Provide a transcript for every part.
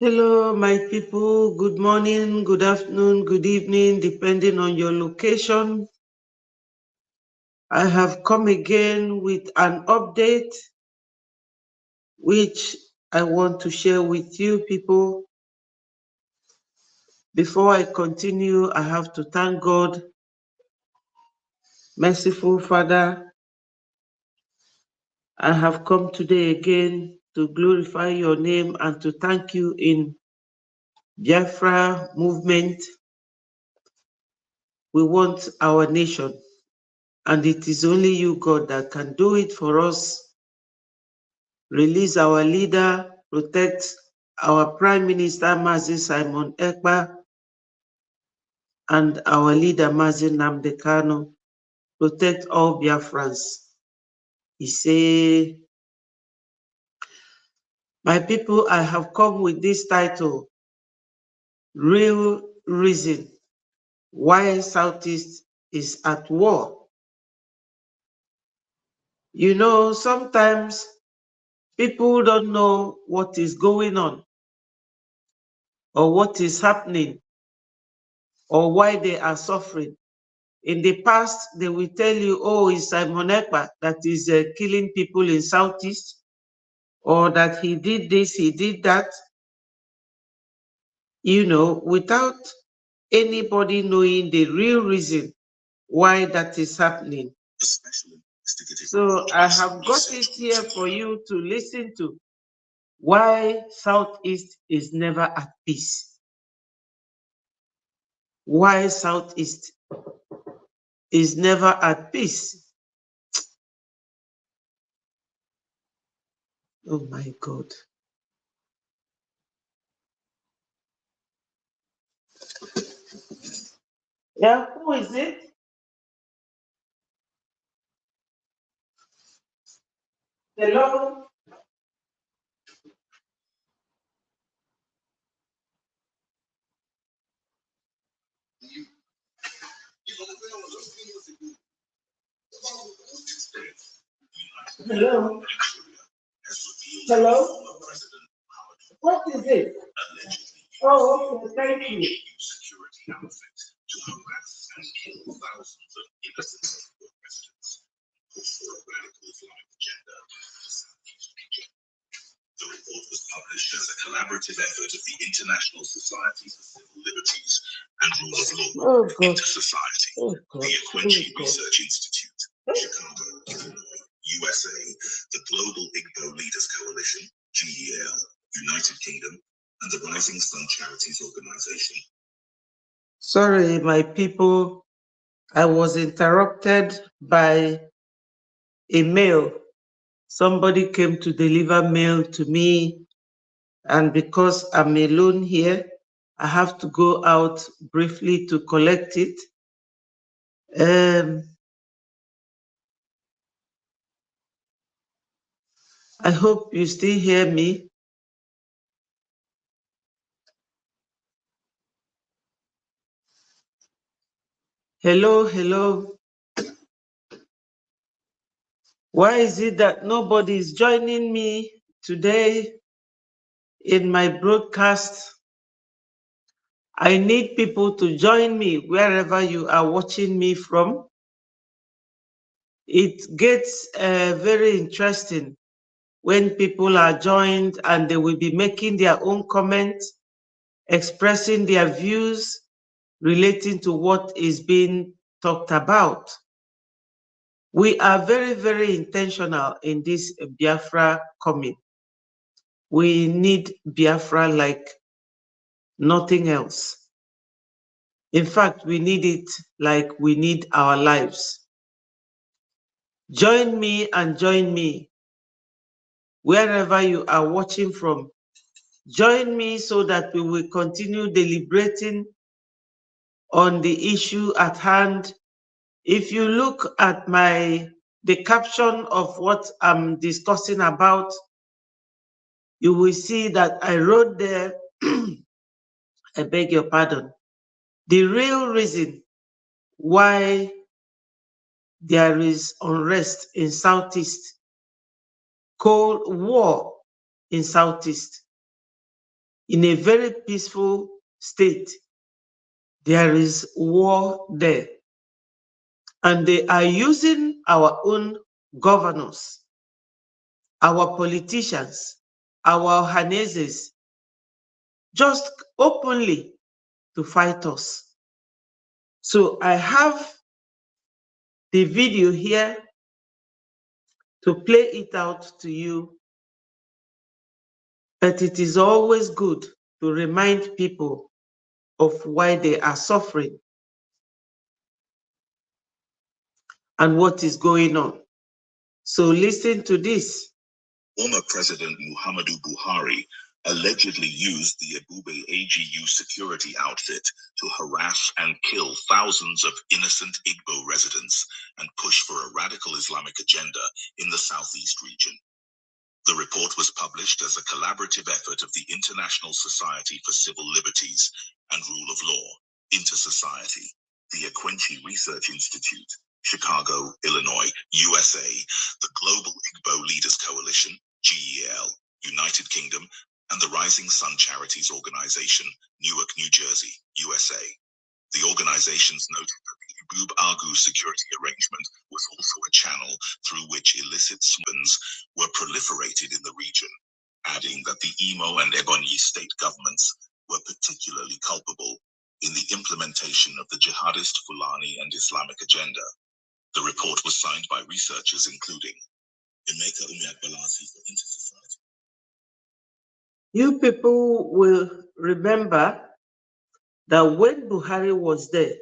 Hello, my people. Good morning, good afternoon, good evening, depending on your location. I have come again with an update which I want to share with you people. Before I continue, I have to thank God, merciful Father. I have come today again to glorify your name and to thank you in Biafra movement. We want our nation, and it is only you, God, that can do it for us. Release our leader, protect our Prime Minister, Mazi Simon Ekpa, and our leader, Mazi Nnamdi Kanu. Protect all Biafrans. He say, my people, I have come with this title, Real Reason Why Southeast is at War. You know, sometimes people don't know what is going on or what is happening or why they are suffering. In the past, they will tell you, oh, it's Simon Ekpa that is killing people in Southeast, or that he did this, he did that, you know, without anybody knowing the real reason why that is happening. So I have got it here for you to listen to why Southeast is never at peace. Why Southeast is never at peace. Oh my God. Yeah, who is it? Hello? Hello? Hello? What is it? Oh, okay, thank you. The report was published as a collaborative effort of the International Society for Civil Liberties and Rule of Law, Inter-Society, the Acquenchi Research Institute, Chicago, Illinois, USA, the Global Igbo Leaders Coalition, GEL, United Kingdom, and the Rising Sun Charities Organization. Sorry, my people, I was interrupted by a mail. Somebody came to deliver mail to me, and because I'm alone here, I have to go out briefly to collect it. I hope you still hear me. Hello, hello. Why is it that nobody is joining me today in my broadcast? I need people to join me wherever you are watching me from. It gets very interesting when people are joined and they will be making their own comments, expressing their views relating to what is being talked about. We are very, very intentional in this Biafra coming. We need Biafra like nothing else. In fact, we need it like we need our lives. Join me and join me wherever you are watching from. Join me so that we will continue deliberating on the issue at hand. If you look at the caption of what I'm discussing about, you will see that I wrote there, I beg your pardon, the real reason why there is unrest in Southeast, Cold War in Southeast. in a very peaceful state. There is war there. And they are using our own governors, our politicians, our Ohaneses, just openly to fight us. So I have the video here to play it out to you, but it is always good to remind people of why they are suffering and what is going on. So listen to this. Former President Muhammadu Buhari allegedly used the Ebube AGU security outfit to harass and kill thousands of innocent Igbo residents and push for a radical Islamic agenda in the southeast region. The report was published as a collaborative effort of the International Society for Civil Liberties and Rule of Law, Inter-Society, the Ekwenchi Research Institute, Chicago, Illinois, USA, the Global Igbo Leaders Coalition, GEL, United Kingdom, and the Rising Sun Charities Organization, Newark, New Jersey, USA. The organizations noted that the Ibub Agu security arrangement was also a channel through which illicit swindons were proliferated in the region, adding that the Imo and Ebonyi state governments were particularly culpable in the implementation of the jihadist Fulani and Islamic agenda. The report was signed by researchers including Emeka Umiagbalasi for Inter-Society. You people will remember that when Buhari was there,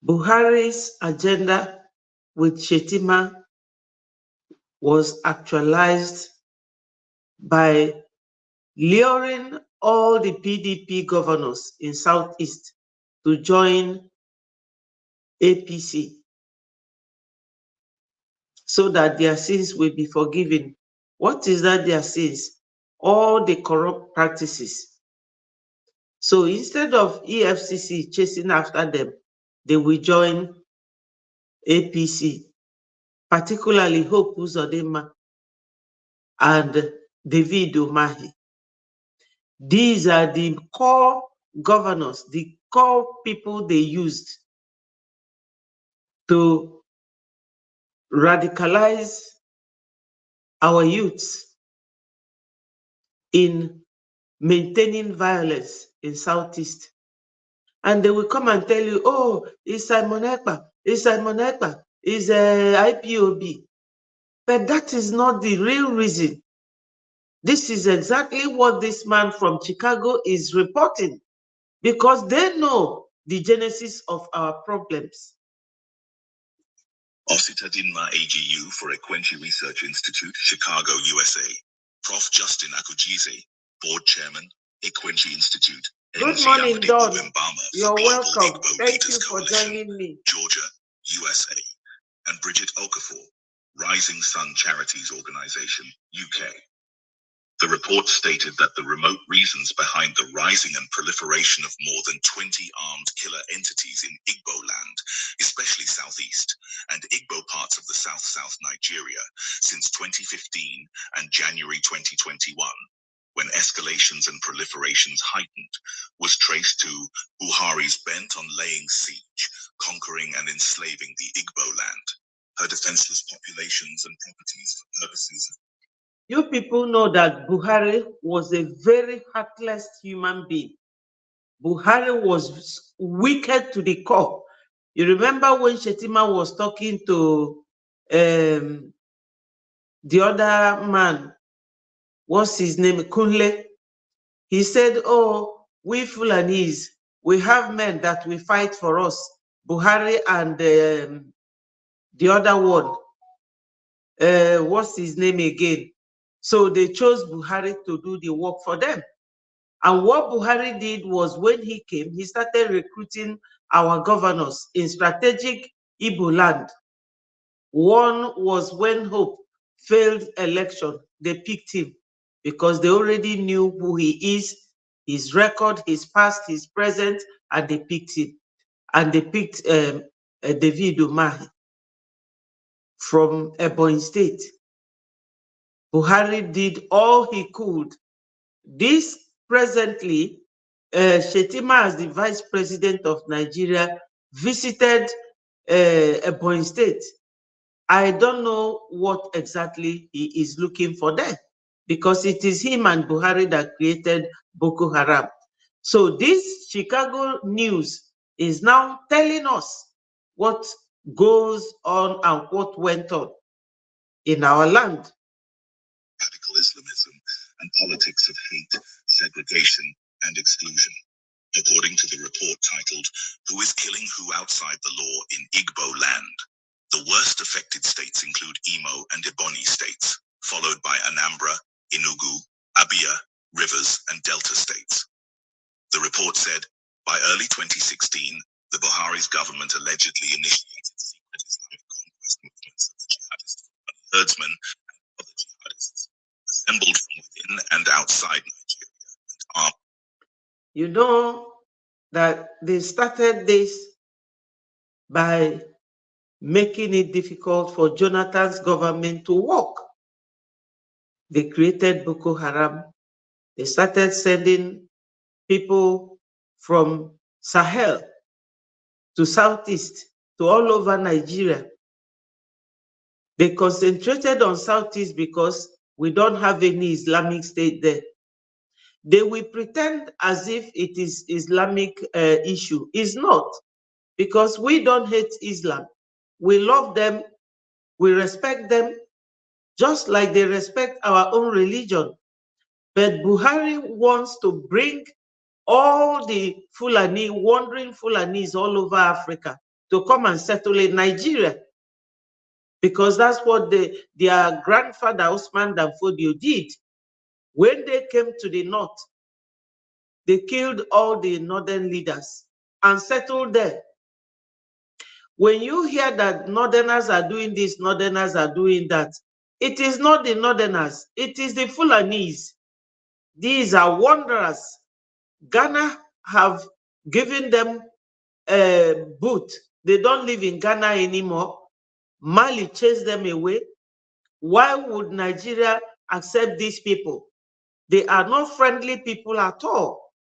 Buhari's agenda with Shetima was actualized by luring all the PDP governors in Southeast to join APC so that their sins will be forgiven. What is that their sins? All the corrupt practices. So instead of EFCC chasing after them, they will join APC, particularly Hope Uzodinma and David Umahi. These are the core governors, the core people they used to radicalize our youths in maintaining violence in Southeast. And they will come and tell you, oh, it's Simon Ekpa, it's Simon Ekpa, it's IPOB. But that is not the real reason. This is exactly what this man from Chicago is reporting, because they know the genesis of our problems. Osita Dinma AGU for Ekwenchi Research Institute, Chicago, USA. Prof. Justin Akujize, Board Chairman, Ekwenchi Institute. Good morning, Don. You're welcome. Thank you for joining me. Georgia, USA. And Bridget Okafor, Rising Sun Charities Organization, UK. The report stated that the remote reasons behind the rising and proliferation of more than 20 armed killer entities in Igbo land, especially Southeast, and Igbo parts of the South Nigeria since 2015 and January 2021, when escalations and proliferations heightened, was traced to Buhari's bent on laying siege, conquering and enslaving the Igbo land, her defenseless populations and properties for purposes of. You people know that Buhari was a very heartless human being. Buhari was wicked to the core. You remember when Shetima was talking to the other man, what's his name, Kunle? He said, oh, we Fulanis, we have men that will fight for us, Buhari and the other one, what's his name again? So they chose Buhari to do the work for them. And what Buhari did was, when he came, he started recruiting our governors in strategic Igbo land. One was when Hope failed election, they picked him because they already knew who he is, his record, his past, his present, and they picked him. And they picked David Umahi from Ebonyi State. Buhari did all he could This presently, Shetima, as the Vice President of Nigeria, visited Ebonyi State. I don't know what exactly he is looking for there, because it is him and Buhari that created Boko Haram. So this Chicago news is now telling us what goes on and what went on in our land. Radical Islamism and politics of hate, segregation, and exclusion. According to the report titled, Who is Killing Who Outside the Law in Igbo Land? The worst affected states include Imo and Ebonyi states, followed by Anambra, Enugu, Abia, Rivers, and Delta states. The report said, by early 2016, the Buhari's government allegedly initiated secret Islamic conquest movements of the jihadist herdsmen and other jihadists, assembled from within and outside Nigeria and armed. You know that they started this by making it difficult for Jonathan's government to work. They created Boko Haram. They started sending people from Sahel to Southeast, to all over Nigeria. They concentrated on Southeast because we don't have any Islamic state there. They will pretend as if it is Islamic issue. It's not, because we don't hate Islam. We love them, we respect them, just like they respect our own religion. But Buhari wants to bring all the Fulani, wandering Fulanis all over Africa to come and settle in Nigeria, because that's what their grandfather Usman Dan Fodio did. When they came to the north, they killed all the northern leaders and settled there. When you hear that northerners are doing this, northerners are doing that, it is not the northerners, it is the Fulanis. These are wanderers. Ghana have given them a boot. They don't live in Ghana anymore. Mali chased them away. Why would Nigeria accept these people? They are not friendly people at all.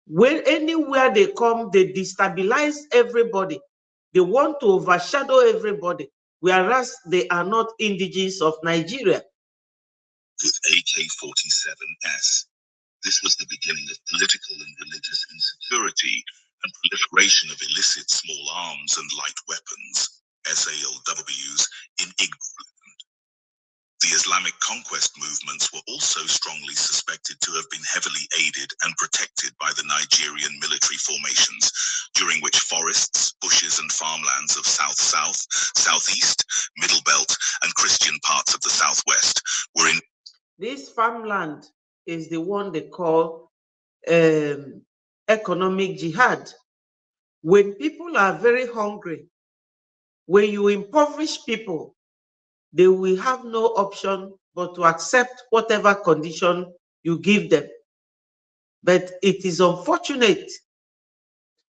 When anywhere they come, they destabilize everybody. They want to overshadow everybody, whereas they are not indigenous of Nigeria. With AK-47S, this was the beginning of political and religious insecurity and proliferation of illicit small arms and light weapons, SALWs, in Igbo land. The Islamic conquest movements were also strongly suspected to have been heavily aided and protected by the Nigerian military formations, during which forests, bushes, and farmlands of South-South, Southeast, Middle Belt, and Christian parts of the Southwest were in. This farmland is the one they call economic jihad. When people are very hungry, when you impoverish people, they will have no option but to accept whatever condition you give them. But it is unfortunate,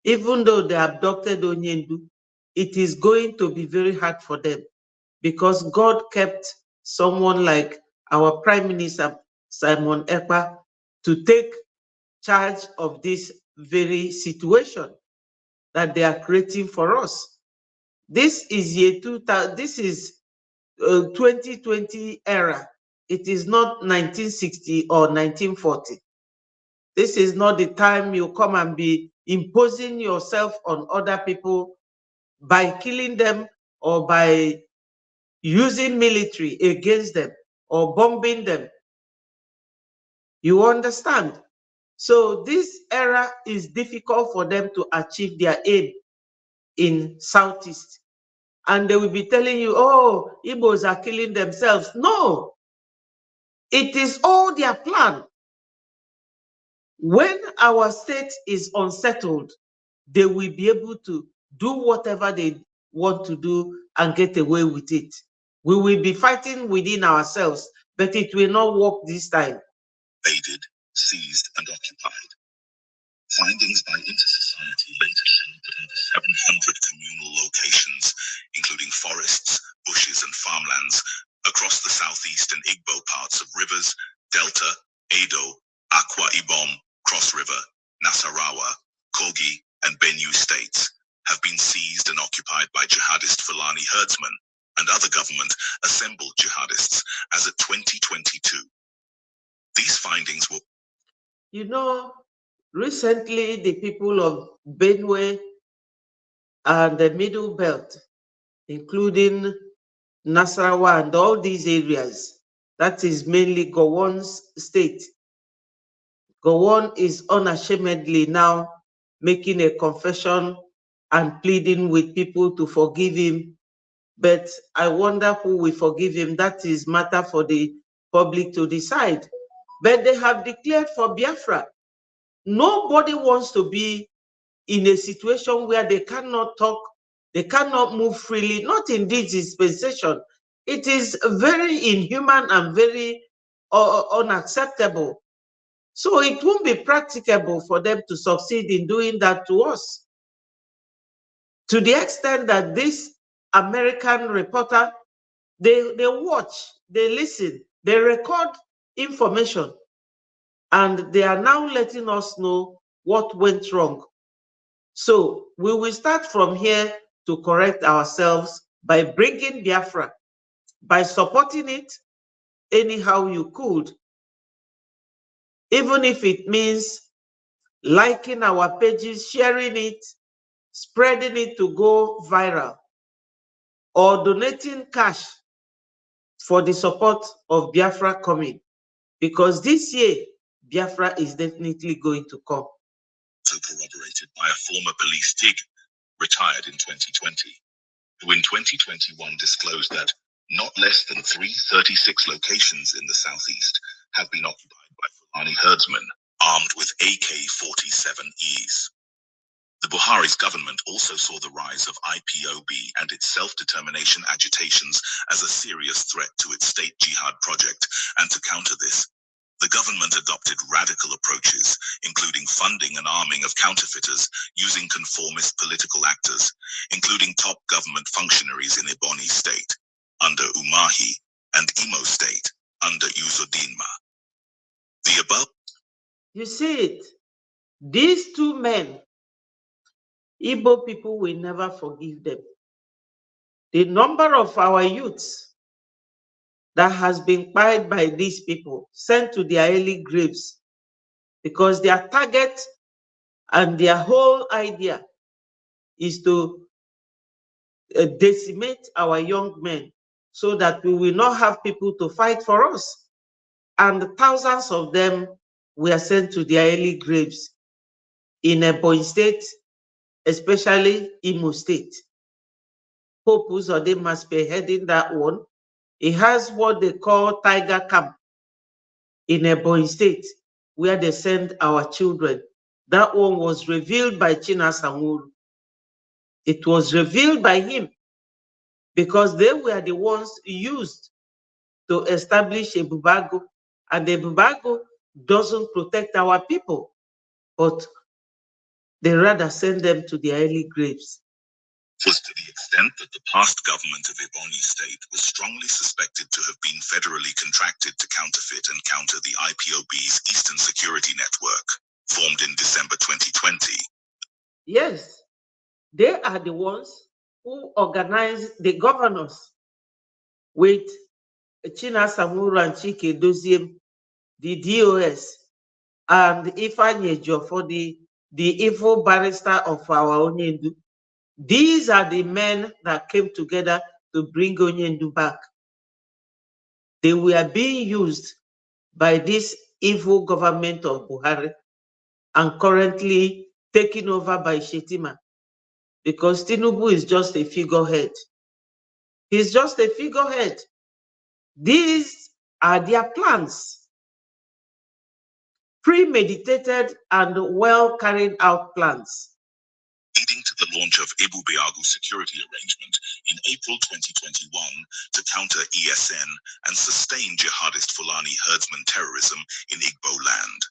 even though they abducted Onyendu, it is going to be very hard for them, because God kept someone like our Prime Minister, Simon Ekpa, to take charge of this very situation that they are creating for us. This is year 2000, this is 2020 era. It is not 1960 or 1940. This is not the time you come and be imposing yourself on other people by killing them or by using military against them or bombing them. You understand? So this era is difficult for them to achieve their aim in Southeast. And they will be telling you, oh, Igbos are killing themselves. No, it is all their plan. When our state is unsettled, they will be able to do whatever they want to do and get away with it. We will be fighting within ourselves, but it will not work this time. Invaded, seized, and occupied. Findings by Intersociety later showed that over 700 communal locations, including forests, bushes, and farmlands across the Southeast and Igbo parts of Rivers, Delta, Edo, Akwa Ibom, Cross River, Nasarawa, Kogi, and Benue states have been seized and occupied by jihadist Fulani herdsmen and other government-assembled jihadists as of 2022. These findings were... You know, recently the people of Benue and the Middle Belt, including Nasarawa and all these areas, that is mainly Gowon's state. Gowon is unashamedly now making a confession and pleading with people to forgive him. But I wonder who will forgive him. That is matter for the public to decide. But they have declared for Biafra. Nobody wants to be in a situation where they cannot talk, they cannot move freely, not in this dispensation. It is very inhuman and very unacceptable. So it won't be practicable for them to succeed in doing that to us. To the extent that this American reporter, they watch, they listen, they record information, and they are now letting us know what went wrong. So we will start from here to correct ourselves by bringing Biafra, by supporting it anyhow you could, even if it means liking our pages, sharing it, spreading it to go viral, or donating cash for the support of Biafra coming. Because this year, Biafra is definitely going to come. So corroborated by a former police dig, retired in 2020, who in 2021 disclosed that not less than 336 locations in the southeast have been occupied by Fulani herdsmen armed with AK-47Es. The Buhari's government also saw the rise of IPOB and its self-determination agitations as a serious threat to its state jihad project, and to counter this, the government adopted radical approaches, including funding and arming of counterfeiters using conformist political actors, including top government functionaries in Ebonyi State, under Umahi, and Imo State, under Uzodinma. The above... You see it. These two men, Igbo people will never forgive them. The number of our youths that has been killed by these people, sent to their early graves, because their target and their whole idea is to decimate our young men so that we will not have people to fight for us. And thousands of them were sent to their early graves in Ebonyi State, especially Imo State. Hope Uzodinma spearheading that one. He has what they call Tiger Camp in Ebonyi State, where they send our children. That one was revealed by Chinasamuru. It was revealed by him because they were the ones used to establish a Bubago, and the Bubago doesn't protect our people, but they rather send them to their early graves. Was to the extent that the past government of Ebonyi State was strongly suspected to have been federally contracted to counterfeit and counter the IPOB's Eastern Security Network, formed in December 2020. Yes, they are the ones who organized the governors with Chinasamuru and Chike Doziem, the DOS, and Ifeanyi Ejiofor, the evil barrister of our Onyendu. These are the men that came together to bring Onyendu back. They were being used by this evil government of Buhari and currently taken over by Shetima, because Tinubu is just a figurehead. He's just a figurehead. These are their plans, premeditated and well carried out plans, leading to the launch of Ibu Biagu security arrangement in April 2021 to counter ESN and sustain jihadist Fulani herdsman terrorism in Igbo land.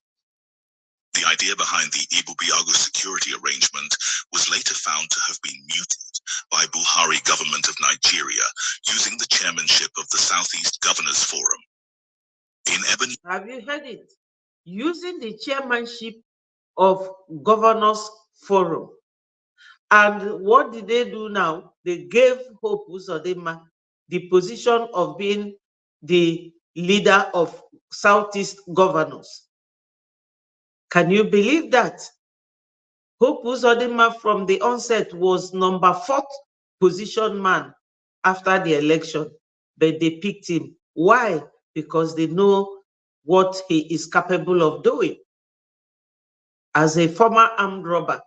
The idea behind the Ibu Biagu security arrangement was later found to have been muted by Buhari government of Nigeria using the chairmanship of the Southeast Governors Forum. In Ebonyi... Have you heard it? using the chairmanship of Governors Forum. And what did they do now? They gave Hope Uzodinma the position of being the leader of Southeast governors. Can you believe that? Hope Uzodinma from the onset was number 4th position man after the election, but they picked him. Why? Because they know what he is capable of doing. As a former armed robber,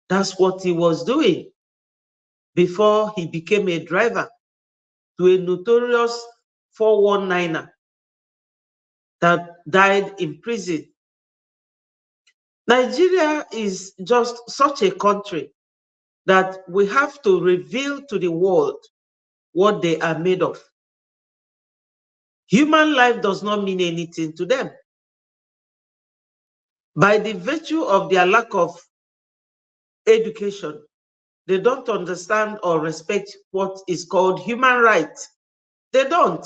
that's what he was doing before he became a driver to a notorious 419er that died in prison. Nigeria is just such a country that we have to reveal to the world what they are made of. Human life does not mean anything to them. By the virtue of their lack of education, they don't understand or respect what is called human rights. They don't.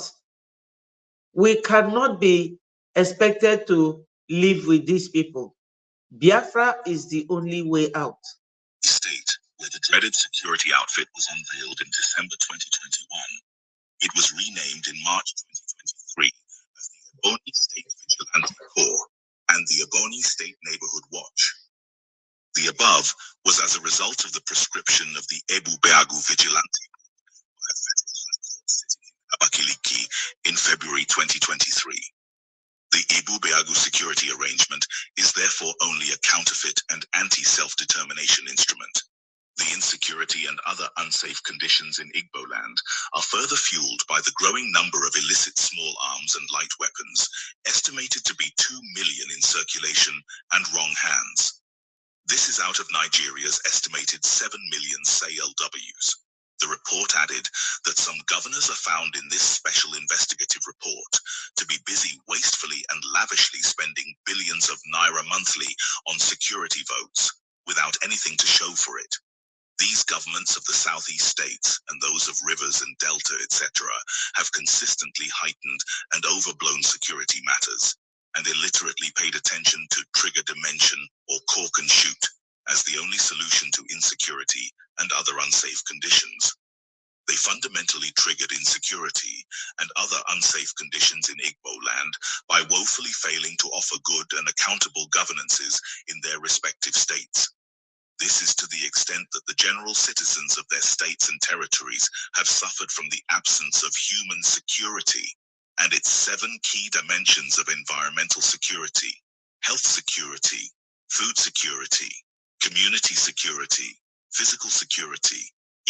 We cannot be expected to live with these people. Biafra is the only way out. State, where the dreaded security outfit was unveiled in December 2021, it was renamed in March 2023 as the Ebonyi State Vigilante Corps and the Ebonyi State Neighborhood Watch. The above was as a result of the prescription of the Ebu Beagu Vigilante by a federal high court sitting in Abakaliki in February 2023. The Ebu Beagu security arrangement is therefore only a counterfeit and anti-self-determination instrument. The insecurity and other unsafe conditions in Igbo land are further fueled by the growing number of illicit small arms and light weapons, estimated to be 2 million in circulation and wrong hands. This is out of Nigeria's estimated 7 million SALWs. The report added that some governors are found in this special investigative report to be busy wastefully and lavishly spending billions of naira monthly on security votes without anything to show for it. These governments of the southeast states and those of rivers and delta, etc., have consistently heightened and overblown security matters and illiterately paid attention to trigger dimension or cork and shoot as the only solution to insecurity and other unsafe conditions. They fundamentally triggered insecurity and other unsafe conditions in Igbo land by woefully failing to offer good and accountable governances in their respective states. This is to the extent that the general citizens of their states and territories have suffered from the absence of human security and its 7 key dimensions of environmental security, health security, food security, community security, physical security,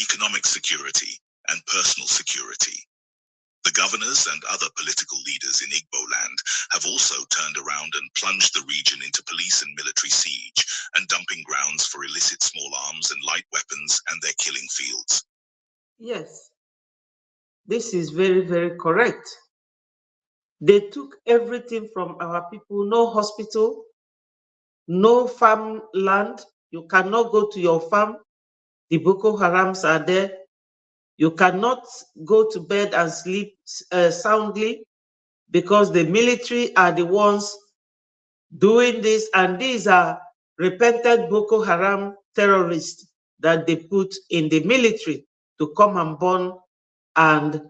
economic security, and personal security. The governors and other political leaders in Igbo land have also turned around and plunged the region into police and military siege and dumping grounds for illicit small arms and light weapons and their killing fields. Yes, this is very, very correct. They took everything from our people. No hospital, no farmland. You cannot go to your farm. The Boko Harams are there. You cannot go to bed and sleep soundly because the military are the ones doing this, and these are repented Boko Haram terrorists that they put in the military to come and burn and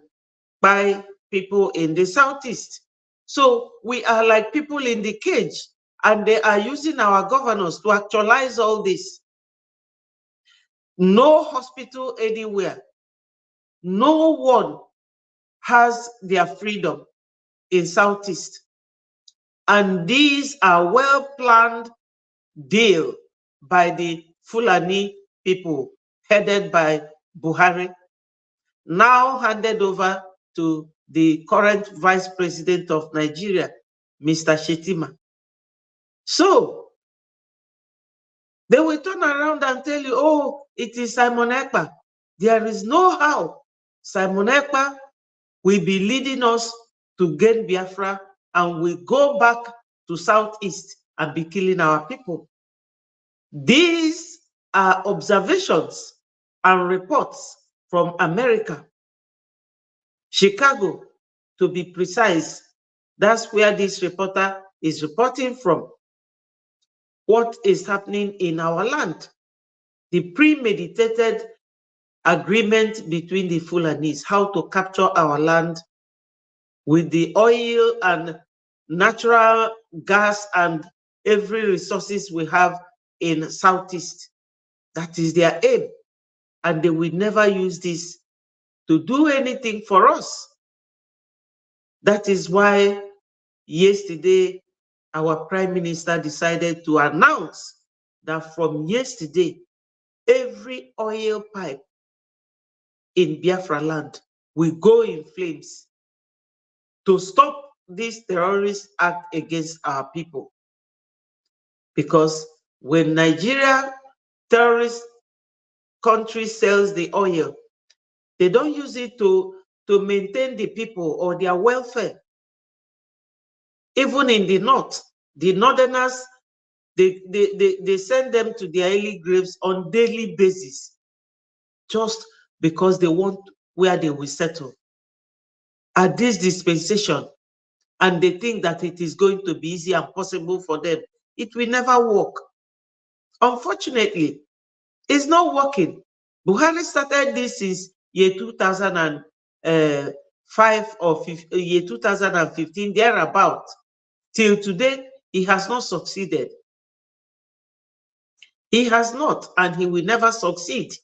buy people in the southeast. So we are like people in the cage, and they are using our governors to actualize all this. No hospital anywhere. No one has their freedom in Southeast. And these are well-planned deal by the Fulani people headed by Buhari, now handed over to the current Vice President of Nigeria, Mr. Shetima. So they will turn around and tell you, oh, it is Simon Ekpa. There is no how Simon Ekpa will be leading us to gain Biafra and we go back to Southeast and be killing our people. These are observations and reports from America, Chicago, to be precise. That's where this reporter is reporting from what is happening in our land. The premeditated agreement between the Fulanis, how to capture our land with the oil and natural gas and every resources we have in Southeast. That is their aim. And they will never use this to do anything for us. That is why yesterday, our Prime Minister decided to announce that from yesterday, every oil pipe in Biafra land will go in flames to stop this terrorist act against our people. Because when Nigeria terrorist country sells the oil, they don't use it to maintain the people or their welfare. Even in the north, the northerners, they send them to their early graves on daily basis, just because they want where they will settle. At this dispensation, and they think that it is going to be easy and possible for them, it will never work. Unfortunately, it's not working. Buhari started this since year 2005 or year 2015, thereabout. Till today, he has not succeeded. He has not, and he will never succeed.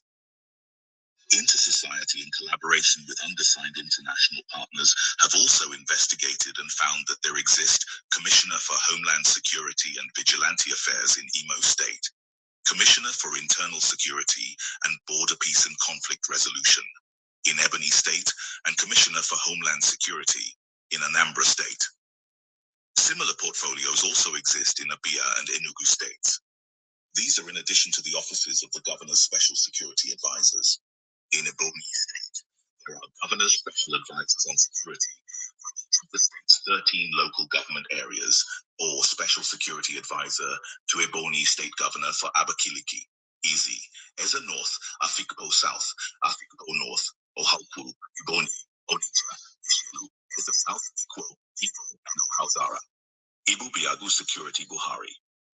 Inter-society, in collaboration with undersigned international partners, have also investigated and found that there exists Commissioner for Homeland Security and Vigilante Affairs in Imo State, Commissioner for Internal Security and Border Peace and Conflict Resolution in Ebonyi State, and Commissioner for Homeland Security in Anambra State. Similar portfolios also exist in Abia and Enugu states. These are in addition to the offices of the Governor's Special Security Advisors. In Ebonyi State, there are Governor's Special Advisors on Security for each of the state's 13 local government areas, or Special Security Advisor to Ebonyi State Governor for Abakiliki, Izi, Eza North, Afikpo South, Afikpo North, Ohaukwu, Ebonyi, Onitsha, Ishielu, Eza South, Ikwo, Ivo, and Ohauzara. Ibu-Biagu Security Buhari.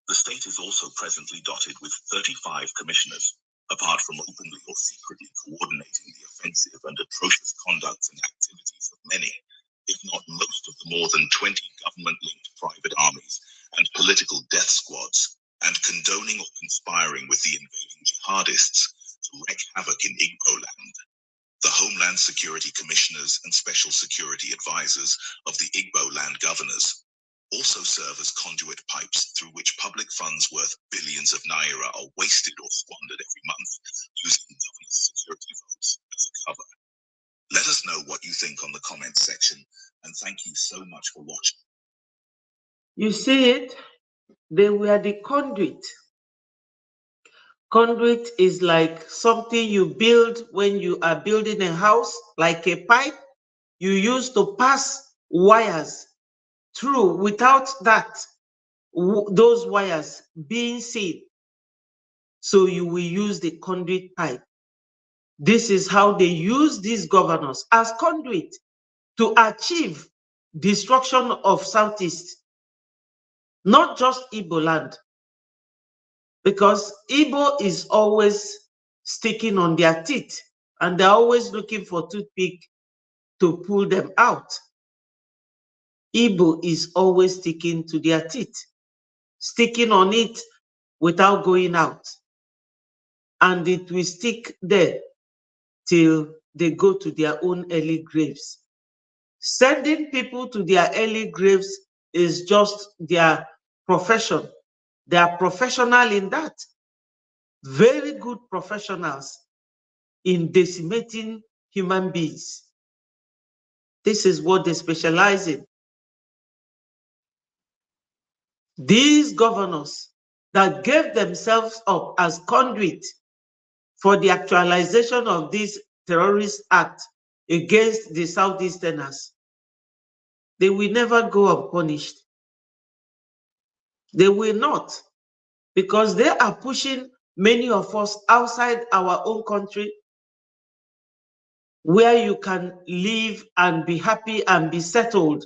The state is also presently dotted with 35 commissioners, apart from openly or secretly coordinating the offensive and atrocious conduct and activities of many, if not most of the more than 20 government-linked private armies and political death squads, and condoning or conspiring with the invading jihadists to wreak havoc in Igbo land. The Homeland Security Commissioners and Special Security Advisors of the Igbo land governors also serve as conduit pipes through which public funds worth billions of naira are wasted or squandered every month using governors' security votes as a cover. Let us know what you think on the comments section, and thank you so much for watching. You see it? They were the conduit. Conduit is like something you build when you are building a house, like a pipe you use to pass wires through. Without that, those wires being seen, so you will use the conduit pipe. This is how they use these governors as conduit to achieve destruction of Southeast, not just Igbo land, because Igbo is always sticking on their teeth and they're always looking for toothpick to pull them out. Igbo is always sticking to their teeth, sticking on it without going out. And it will stick there till they go to their own early graves. Sending people to their early graves is just their profession. They are professional in that. Very good professionals in decimating human beings. This is what they specialize in. These governors that gave themselves up as conduit for the actualization of this terrorist act against the Southeasterners, they will never go unpunished. They will not, because they are pushing many of us outside our own country, where you can live and be happy and be settled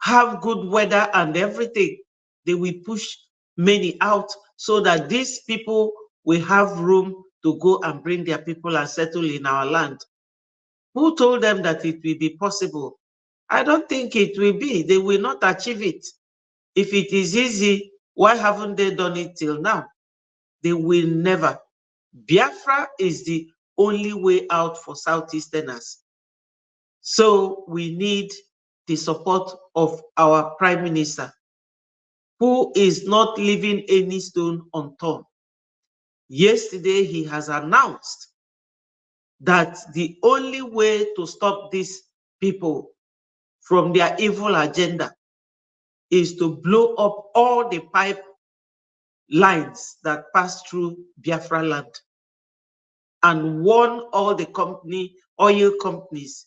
have good weather and everything, they will push many out so that these people will have room to go and bring their people and settle in our land. Who told them that it will be possible? I don't think it will be. They will not achieve it. If it is easy, why haven't they done it till now? They will never. Biafra is the only way out for Southeasterners. So we need the support of our Prime Minister, who is not leaving any stone unturned. Yesterday, he has announced that the only way to stop these people from their evil agenda is to blow up all the pipe lines that pass through Biafra land and warn all the oil companies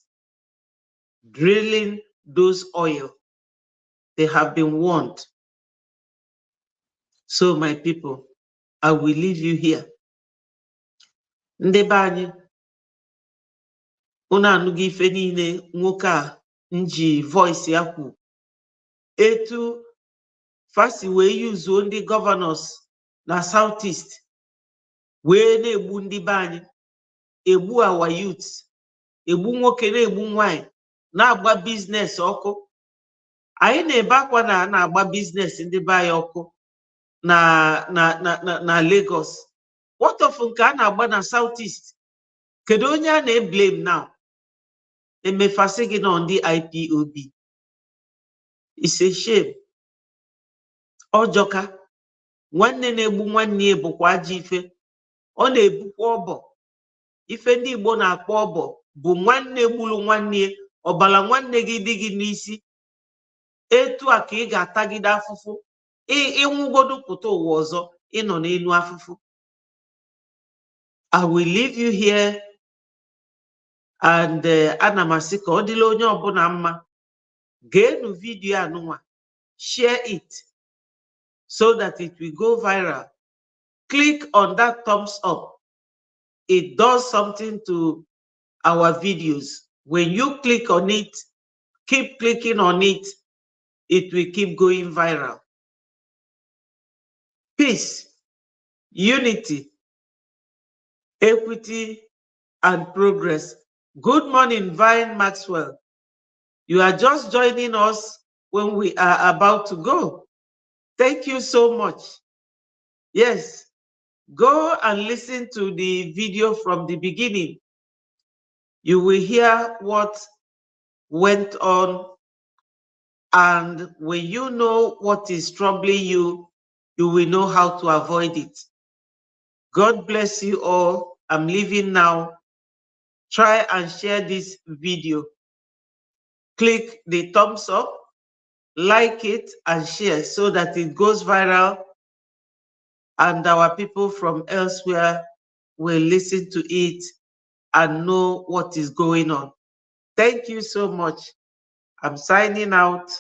drilling those oil. They have been warned. So my people, I will leave you here. Ndị be anyị, unu anụghị ife niile nwoke a nji voice ya kwu, etu fasi wee yuzuo ndị gọvanọs na Southeast wee na-egbu ndị be anyị, egbu awa youth, egbu nwoke na-egbu nwanyị, na-agba biznes ọkụ. Anyị na-ebe akwa na na-agba biznes ndị be anyị ọkụ na Lagos. What of nke a na-agba na Southeast? Kedu onye a na-eblame now? Emefasị gị na ndị IPOB. It's a shame. Ọjọka, nwanne na-egbu nwanne ya bụkwa ajọ ife. Ọ na-ebukwa ọbọ. Ife ndị Igbo na-akpọ ọbọ bụ nwanne gburu nwanne, ọbara nwanne gị dị gị n'isi. Etu a ka ị ga-atagide afụfụ. Ịnwụgodu pụta ụwa ọzọ, ịnọ n'elu afụfụ. I will leave you here and ana m asị ka ọ dịla onye ọbụla mma. Geenu vidiyo anụnwa, share it so that it will go viral. Click on that thumbs up. It does something to our videos. When you click on it, keep clicking on it, it will keep going viral. Peace, unity, equity, and progress. Good morning, Vine Maxwell. You are just joining us when we are about to go. Thank you so much. Yes, go and listen to the video from the beginning. You will hear what went on, and when you know what is troubling you, you will know how to avoid it. God bless you all. I'm leaving now. Try and share this video. Click the thumbs up, like it, and share so that it goes viral and our people from elsewhere will listen to it and know what is going on. Thank you so much. I'm signing out.